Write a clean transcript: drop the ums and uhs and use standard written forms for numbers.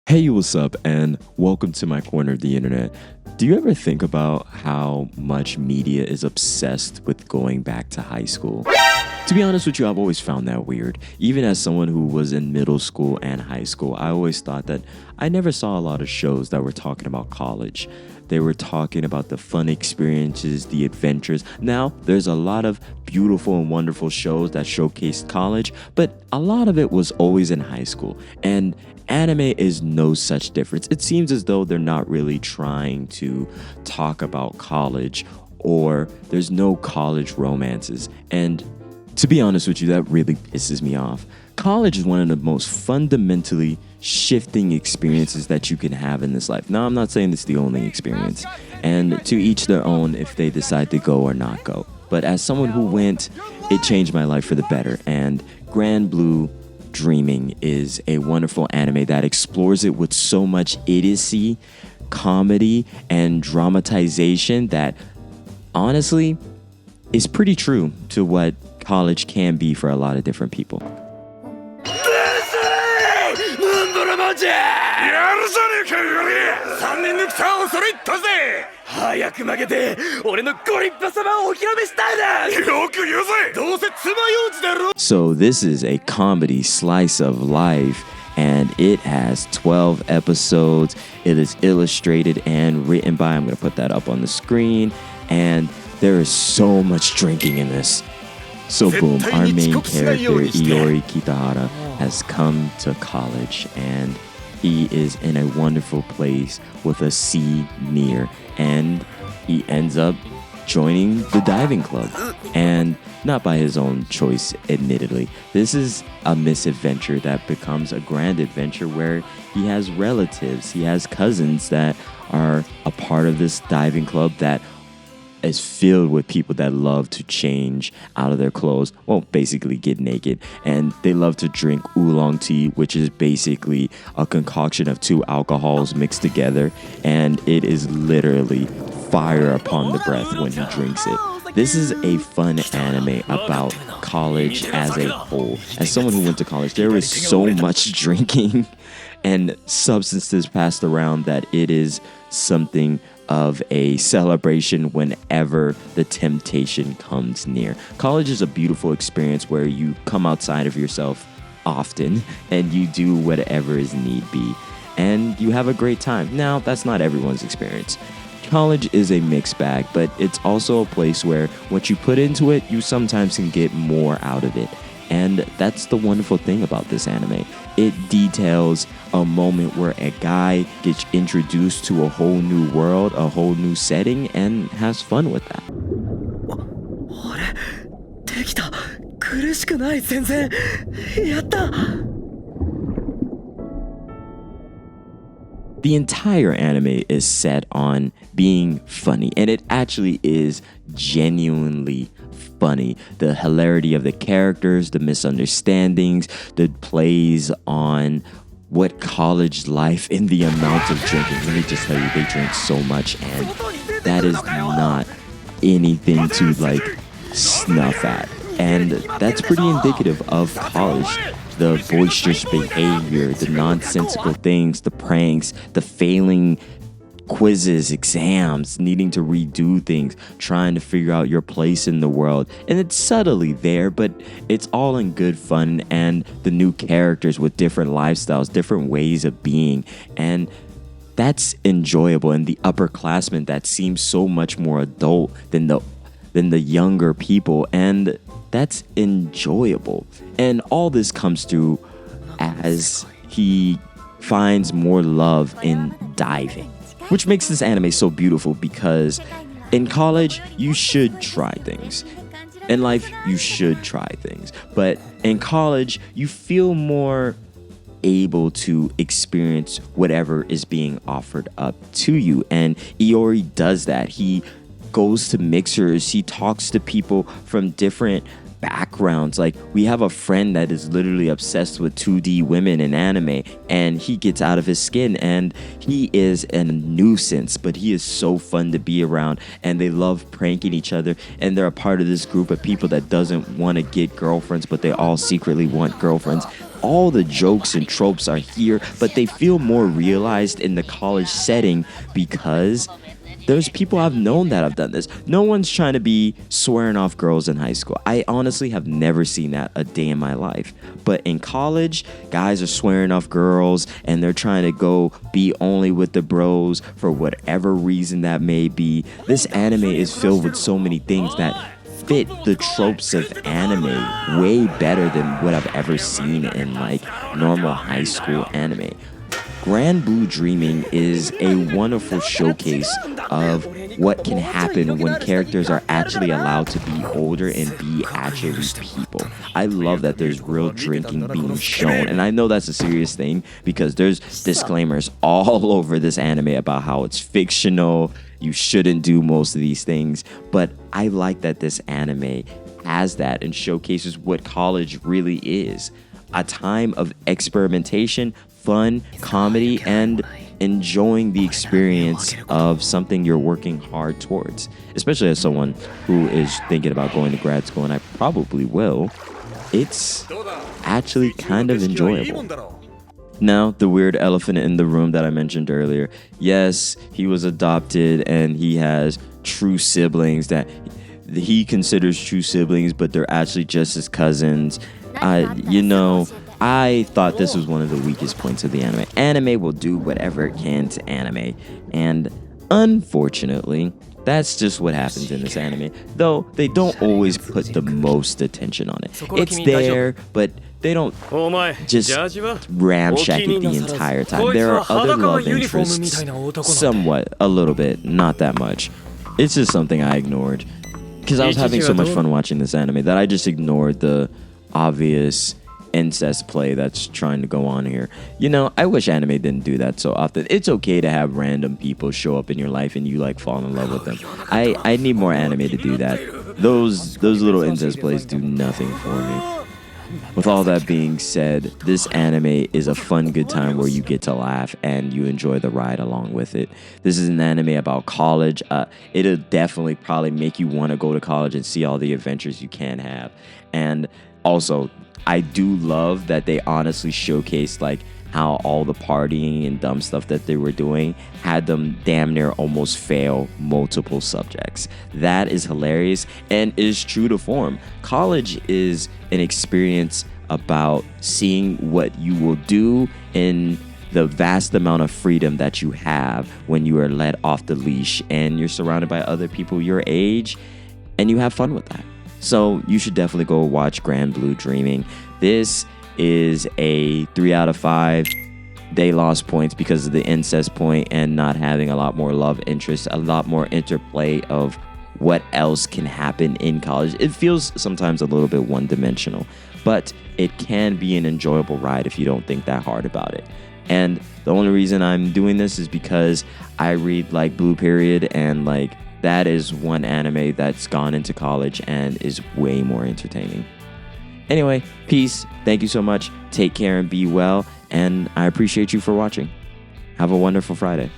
Hey, what's up, and welcome to my corner of the internet. Do you ever think about how much media is obsessed with going back to high school? To be honest with you, I've always found that weird. Even as someone who was in middle school and high school, I always thought that I never saw a lot of shows that were talking about college. They were talking about the fun experiences, the adventures. Now, there's a lot of beautiful and wonderful shows that showcased college, but a lot of it was always in high school. And anime is no such difference. It seems as though they're not really trying to talk about college, or there's no college romances. And to be honest with you, that really pisses me off. College is one of the most fundamentally shifting experiences that you can have in this life. Now, I'm not saying it's the only experience, and to each their own if they decide to go or not go. But as someone who went, it changed my life for the better. And Grand Blue Dreaming is a wonderful anime that explores it with so much idiocy, comedy, and dramatization that honestly is pretty true to what college can be for a lot of different people. 早く負けて俺のご立派様をお披露目したいだよく言うぜどうせ爪楊枝だろ So this is a comedy slice of life, and it has 12 episodes. It is illustrated and written by, I'm going to put that up on the screen, and there is so much drinking in this. So boom, our main character, Iori Kitahara, has come to college, and he is in a wonderful place with a sea near, and he ends up joining the diving club, and not by his own choice, admittedly. This is a misadventure that becomes a grand adventure where he has relatives, he has cousins that are a part of this diving club that is filled with people that love to change out of their clothes, well, basically get naked, and they love to drink oolong tea, which is basically a concoction of two alcohols mixed together, and it is literally fire upon the breath when he drinks it. This is a fun anime about college as a whole. As someone who went to college, there is so much drinking and substances passed around that it is something of a celebration whenever the temptation comes near. College is a beautiful experience where you come outside of yourself often and you do whatever is need be, and you have a great time. Now, that's not everyone's experience. College is a mixed bag, but it's also a place where what you put into it, you sometimes can get more out of it. And that's the wonderful thing about this anime. It details a moment where a guy gets introduced to a whole new world, a whole new setting, and has fun with that. あれできた苦しくない全然やった The entire anime is set on being funny, and it actually is genuinely funny. The hilarity of the characters, the misunderstandings, the plays on what college life and the amount of drinking. Let me just tell you, they drink so much, and that is not anything to like snuff at. And that's pretty indicative of college. The boisterous behavior, the nonsensical things, the pranks, the failing quizzes, exams, needing to redo things, trying to figure out your place in the world. And it's subtly there, but it's all in good fun, and the new characters with different lifestyles, different ways of being. And that's enjoyable. And the upperclassmen that seem so much more adult than the younger people, and that's enjoyable. And all this comes through as he finds more love in diving, which makes this anime so beautiful, because in college, you should try things. In life, you should try things. But in college, you feel more able to experience whatever is being offered up to you. And Iori does that. He goes to mixers, he talks to people from different backgrounds. Like, we have a friend that is literally obsessed with 2D women in anime, and he gets out of his skin, and he is a nuisance, but he is so fun to be around, and they love pranking each other, and they're a part of this group of people that doesn't want to get girlfriends, but they all secretly want girlfriends. all the jokes and tropes are here, but they feel more realized in the college setting because there's people I've known that have done this. No one's trying to be swearing off girls in high school. I honestly have never seen that a day in my life. But in college, guys are swearing off girls and they're trying to go be only with the bros for whatever reason that may be. This anime is filled with so many things that fit the tropes of anime way better than what I've ever seen in like normal high school anime. Grand Blue Dreaming is a wonderful showcase of what can happen when characters are actually allowed to be older and be actually people. I love that there's real drinking being shown, and I know that's a serious thing because there's disclaimers all over this anime about how it's fictional, you shouldn't do most of these things, but I like that this anime has that and showcases what college really is. A time of experimentation, fun, comedy, and enjoying the experience of something you're working hard towards. Especially as someone who is thinking about going to grad school, and I probably will, it's actually kind of enjoyable. Now, the weird elephant in the room that I mentioned earlier. Yes, he was adopted and he has true siblings that he considers true siblings, but they're actually just his cousins. I thought this was one of the weakest points of the anime. Anime will do whatever it can to anime, and unfortunately, that's just what happens in this anime. Though they don't always put the most attention on it. It's there, but they don't just ramshack it the entire time. There are other love interests, somewhat, a little bit, not that much. It's just something I ignored because I was having so much fun watching this anime that I just ignored the obvious incest play that's trying to go on here. You know, I wish anime didn't do that so often. It's okay to have random people show up in your life and you like fall in love with them. I need more anime to do that. Those little incest plays do nothing for me. With all that being said, this anime is a fun, good time where you get to laugh and you enjoy the ride along with it. This is an anime about college. It'll definitely probably make you want to go to college and see all the adventures you can have. And also, I do love that they honestly showcased like how all the partying and dumb stuff that they were doing had them damn near almost fail multiple subjects. That is hilarious and is true to form. College is an experience about seeing what you will do in the vast amount of freedom that you have when you are let off the leash and you're surrounded by other people your age and you have fun with that. So you should definitely go watch Grand Blue Dreaming. This is a 3 out of 5. They lost points because of the incest point and not having a lot more love interest, a lot more interplay of what else can happen in college. It feels sometimes a little bit one-dimensional, but it can be an enjoyable ride if you don't think that hard about it. And the only reason I'm doing this is because I read like Blue Period, and like that is one anime that's gone into college and is way more entertaining. Anyway, peace. Thank you so much. Take care and be well. And I appreciate you for watching. Have a wonderful Friday.